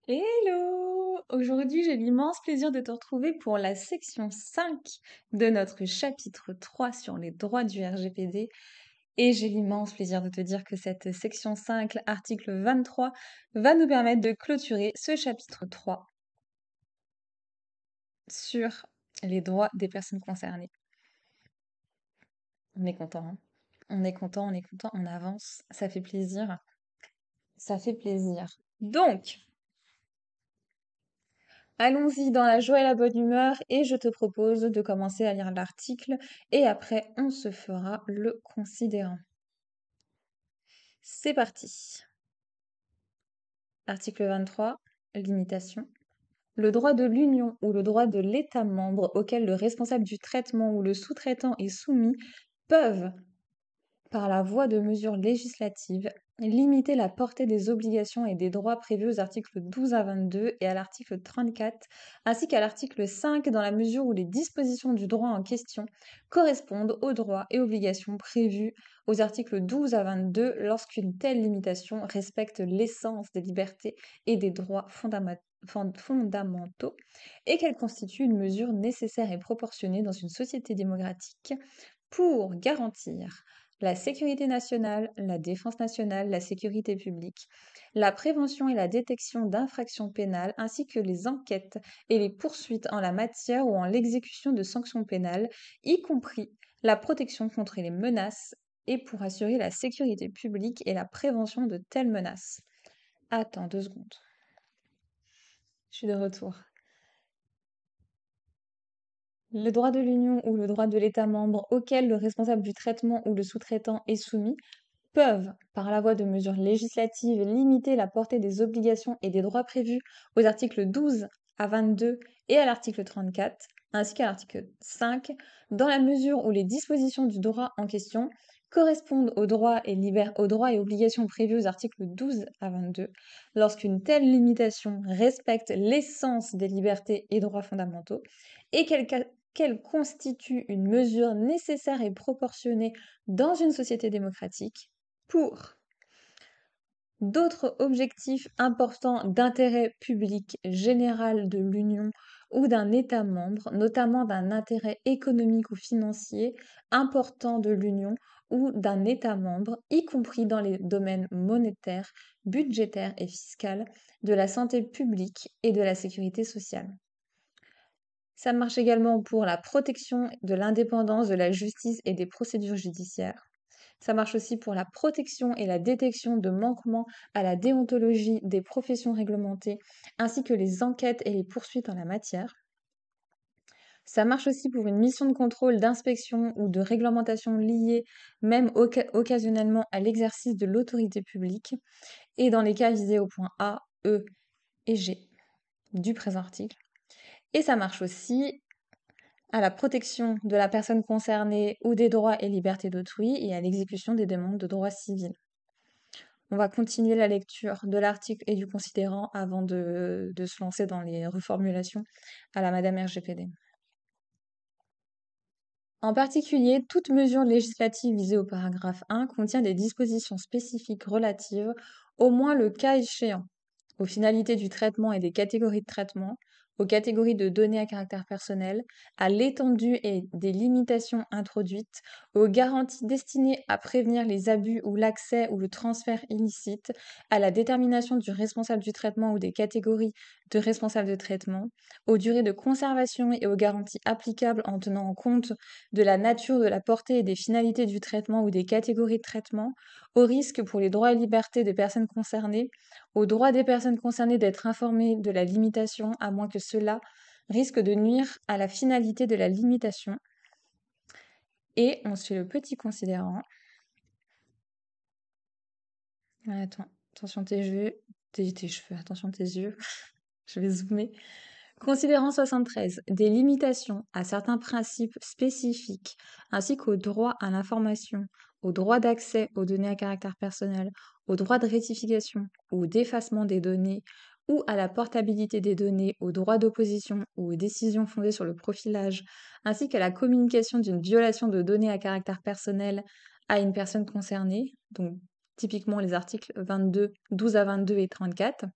Hello! Aujourd'hui, j'ai l'immense plaisir de te retrouver pour la section 5 de notre chapitre 3 sur les droits du RGPD. Et j'ai l'immense plaisir de te dire que cette section 5, article 23, va nous permettre de clôturer ce chapitre 3 sur les droits des personnes concernées. On est content, hein? On est content, on est content, on avance, ça fait plaisir. Ça fait plaisir. Donc, allons-y dans la joie et la bonne humeur et je te propose de commencer à lire l'article et après on se fera le considérant. C'est parti. Article 23, limitation. Le droit de l'Union ou le droit de l'État membre auquel le responsable du traitement ou le sous-traitant est soumis peuvent, par la voie de mesures législatives, limiter la portée des obligations et des droits prévus aux articles 12 à 22 et à l'article 34, ainsi qu'à l'article 5 dans la mesure où les dispositions du droit en question correspondent aux droits et obligations prévus aux articles 12 à 22 lorsqu'une telle limitation respecte l'essence des libertés et des droits fondamentaux et qu'elle constitue une mesure nécessaire et proportionnée dans une société démocratique pour garantir la sécurité nationale, la défense nationale, la sécurité publique, la prévention et la détection d'infractions pénales, ainsi que les enquêtes et les poursuites en la matière ou en l'exécution de sanctions pénales, y compris la protection contre les menaces et pour assurer la sécurité publique et la prévention de telles menaces. Attends 2 secondes. Je suis de retour. Le droit de l'Union ou le droit de l'État membre auquel le responsable du traitement ou le sous-traitant est soumis peuvent, par la voie de mesures législatives, limiter la portée des obligations et des droits prévus aux articles 12 à 22 et à l'article 34, ainsi qu'à l'article 5, dans la mesure où les dispositions du droit en question correspondent aux droits et obligations prévus aux articles 12 à 22, lorsqu'une telle limitation respecte l'essence des libertés et droits fondamentaux, et qu'elle constitue une mesure nécessaire et proportionnée dans une société démocratique, pour d'autres objectifs importants d'intérêt public général de l'Union ou d'un État membre, notamment d'un intérêt économique ou financier important de l'Union ou d'un État membre, y compris dans les domaines monétaire, budgétaire et fiscal, de la santé publique et de la sécurité sociale. Ça marche également pour la protection de l'indépendance de la justice et des procédures judiciaires. Ça marche aussi pour la protection et la détection de manquements à la déontologie des professions réglementées, ainsi que les enquêtes et les poursuites en la matière. Ça marche aussi pour une mission de contrôle, d'inspection ou de réglementation liée, même occasionnellement, à l'exercice de l'autorité publique, et dans les cas visés au point A, E et G du présent article. Et ça marche aussi à la protection de la personne concernée ou des droits et libertés d'autrui et à l'exécution des demandes de droits civils. On va continuer la lecture de l'article et du considérant avant de se lancer dans les reformulations à la Madame RGPD. En particulier, toute mesure législative visée au paragraphe 1 contient des dispositions spécifiques relatives, au moins le cas échéant, aux finalités du traitement et des catégories de traitement, aux catégories de données à caractère personnel, à l'étendue et des limitations introduites, aux garanties destinées à prévenir les abus ou l'accès ou le transfert illicite, à la détermination du responsable du traitement ou des catégories de responsables de traitement, aux durées de conservation et aux garanties applicables en tenant en compte de la nature, de la portée et des finalités du traitement ou des catégories de traitement, aux risques pour les droits et libertés des personnes concernées, au droit des personnes concernées d'être informées de la limitation, à moins que cela risque de nuire à la finalité de la limitation. Et on suit le petit considérant. Attends, attention tes yeux, tes cheveux, attention tes yeux, je vais zoomer. Considérant 73, des limitations à certains principes spécifiques, ainsi qu'au droit à l'information, au droit d'accès aux données à caractère personnel, au droit de rectification ou d'effacement des données, ou à la portabilité des données, au droit d'opposition ou aux décisions fondées sur le profilage, ainsi qu'à la communication d'une violation de données à caractère personnel à une personne concernée, donc typiquement les articles 12 à 22 et 34.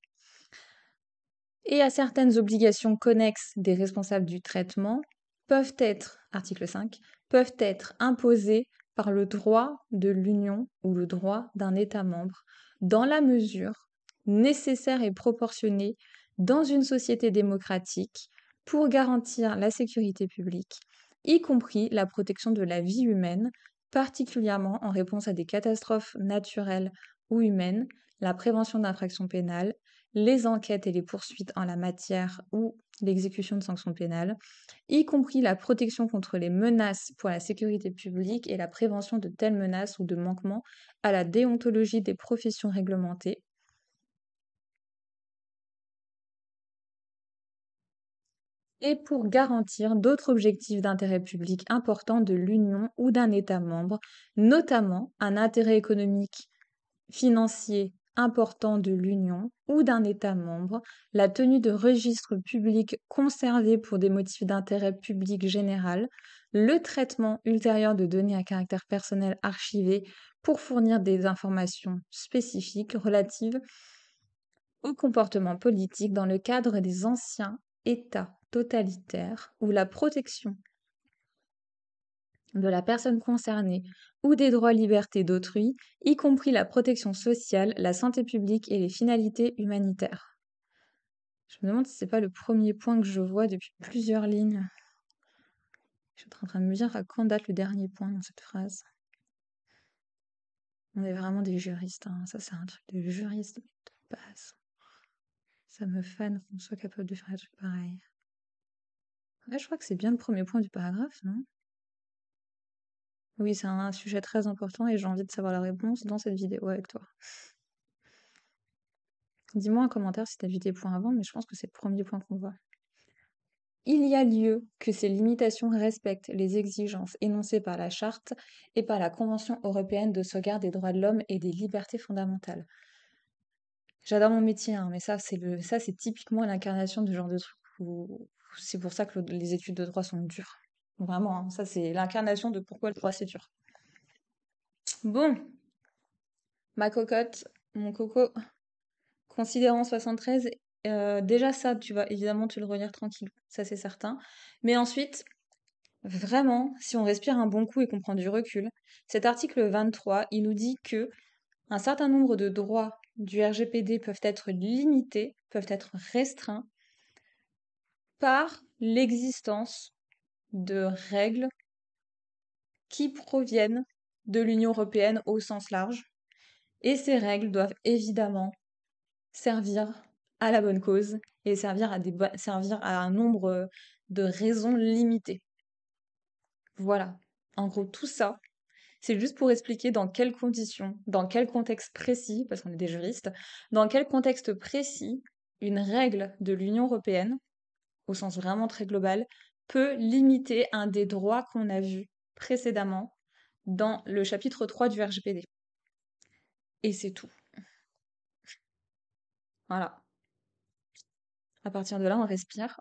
et à certaines obligations connexes des responsables du traitement peuvent être, article 5, peuvent être imposées par le droit de l'Union ou le droit d'un État membre, dans la mesure nécessaire et proportionnée dans une société démocratique pour garantir la sécurité publique, y compris la protection de la vie humaine, particulièrement en réponse à des catastrophes naturelles ou humaines, la prévention d'infractions pénales, les enquêtes et les poursuites en la matière ou l'exécution de sanctions pénales, y compris la protection contre les menaces pour la sécurité publique et la prévention de telles menaces ou de manquements à la déontologie des professions réglementées, et pour garantir d'autres objectifs d'intérêt public importants de l'Union ou d'un État membre, notamment un intérêt économique financier important de l'Union ou d'un État membre, la tenue de registres publics conservés pour des motifs d'intérêt public général, le traitement ultérieur de données à caractère personnel archivées pour fournir des informations spécifiques relatives au comportement politique dans le cadre des anciens États totalitaires ou la protection de la personne concernée ou des droits et libertés d'autrui, y compris la protection sociale, la santé publique et les finalités humanitaires. Je me demande si c'est pas le premier point que je vois depuis plusieurs lignes. Je suis en train de me dire à quand date le dernier point dans cette phrase. On est vraiment des juristes, hein. Ça c'est un truc de juriste de base. Ça me fane qu'on soit capable de faire des trucs pareils. Ouais, je crois que c'est bien le premier point du paragraphe, non? Oui, c'est un sujet très important et j'ai envie de savoir la réponse dans cette vidéo avec toi. Dis-moi en commentaire si tu as vu tes points avant, mais je pense que c'est le premier point qu'on voit. Il y a lieu que ces limitations respectent les exigences énoncées par la Charte et par la Convention européenne de sauvegarde des droits de l'homme et des libertés fondamentales. J'adore mon métier, hein, mais ça, c'est typiquement l'incarnation du genre de truc où c'est pour ça que les études de droit sont dures. Vraiment, hein, ça, c'est l'incarnation de pourquoi le droit, c'est dur. Bon, ma cocotte, mon coco, considérant 73, déjà ça, tu vas évidemment te le relire tranquille, ça c'est certain. Mais ensuite, vraiment, si on respire un bon coup et qu'on prend du recul, cet article 23, il nous dit que un certain nombre de droits du RGPD peuvent être limités, peuvent être restreints par l'existence de règles qui proviennent de l'Union européenne au sens large. Et ces règles doivent évidemment servir à la bonne cause et servir à un nombre de raisons limitées. Voilà. En gros, tout ça, c'est juste pour expliquer dans quelles conditions, dans quel contexte précis, parce qu'on est des juristes, dans quel contexte précis une règle de l'Union européenne, au sens vraiment très global, peut limiter un des droits qu'on a vus précédemment dans le chapitre 3 du RGPD. Et c'est tout. Voilà. À partir de là, on respire.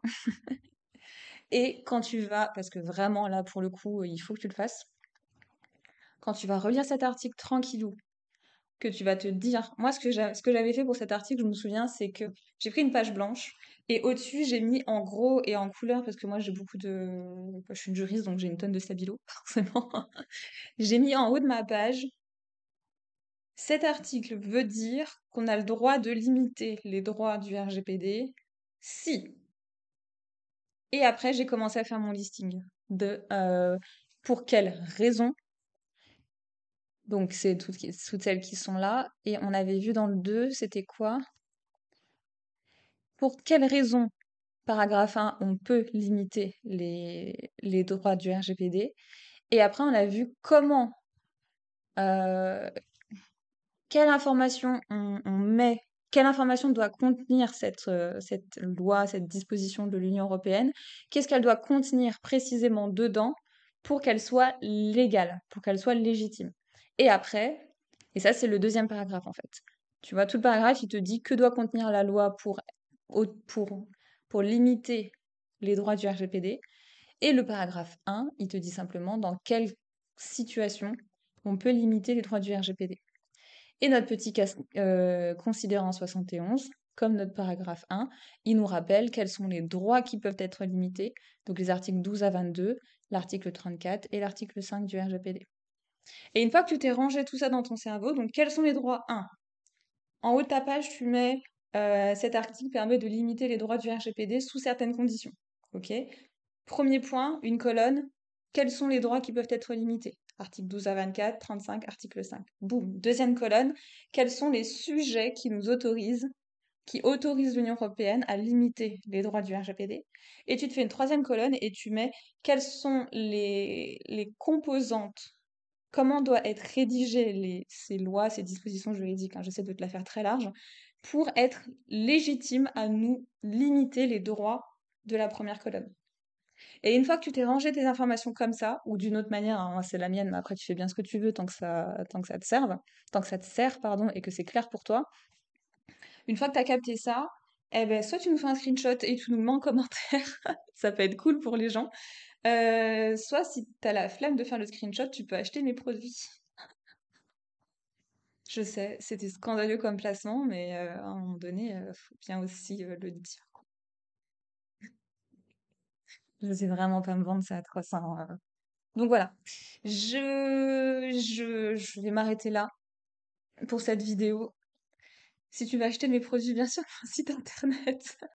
Et quand tu vas, parce que vraiment là, pour le coup, il faut que tu le fasses, quand tu vas relire cet article tranquillou, que tu vas te dire, moi ce que j'avais fait pour cet article, je me souviens, c'est que j'ai pris une page blanche et au-dessus j'ai mis en gros et en couleur parce que moi j'ai beaucoup de, je suis une juriste donc j'ai une tonne de stabilo forcément. J'ai mis en haut de ma page, cet article veut dire qu'on a le droit de limiter les droits du RGPD si. Et après j'ai commencé à faire mon listing de pour quelles raisons. Donc, c'est toutes celles qui sont là. Et on avait vu dans le 2, c'était quoi? Pour quelles raisons, paragraphe 1, on peut limiter les droits du RGPD. Et après, on a vu comment, euh, quelle information on met, quelle information doit contenir cette loi, cette disposition de l'Union européenne, qu'est-ce qu'elle doit contenir précisément dedans pour qu'elle soit légale, pour qu'elle soit légitime. Et après, et ça c'est le deuxième paragraphe en fait, tu vois, tout le paragraphe il te dit que doit contenir la loi au- pour, pour limiter les droits du RGPD, et le paragraphe 1, il te dit simplement dans quelle situation on peut limiter les droits du RGPD. Et notre petit considérant 71, comme notre paragraphe 1, il nous rappelle quels sont les droits qui peuvent être limités, donc les articles 12 à 22, l'article 34 et l'article 5 du RGPD. Et une fois que tu t'es rangé tout ça dans ton cerveau, donc quels sont les droits 1? En haut de ta page, tu mets cet article permet de limiter les droits du RGPD sous certaines conditions. Ok. Premier point, une colonne. Quels sont les droits qui peuvent être limités? Article 12 à 24, 35, article 5. Boum. Deuxième colonne. Quels sont les sujets qui autorisent l'Union européenne à limiter les droits du RGPD? Et tu te fais une troisième colonne et tu mets quelles sont les composantes. Comment doivent être rédigées ces lois, ces dispositions juridiques, hein, j'essaie de te la faire très large, pour être légitime à nous limiter les droits de la première colonne. Et une fois que tu t'es rangé tes informations comme ça, ou d'une autre manière, hein, moi, c'est la mienne, mais après tu fais bien ce que tu veux tant que ça te serve, tant que ça te sert, pardon, et que c'est clair pour toi. Une fois que tu as capté ça, eh ben, soit tu nous fais un screenshot et tu nous le mets en commentaire, ça peut être cool pour les gens. Soit si tu as la flemme de faire le screenshot, tu peux acheter mes produits. Je sais, c'était scandaleux comme placement, mais à un moment donné, faut bien aussi le dire. Je sais vraiment pas me vendre, c'est atroce, hein. Donc voilà, je vais m'arrêter là pour cette vidéo. Si tu veux acheter mes produits, bien sûr, mon site internet.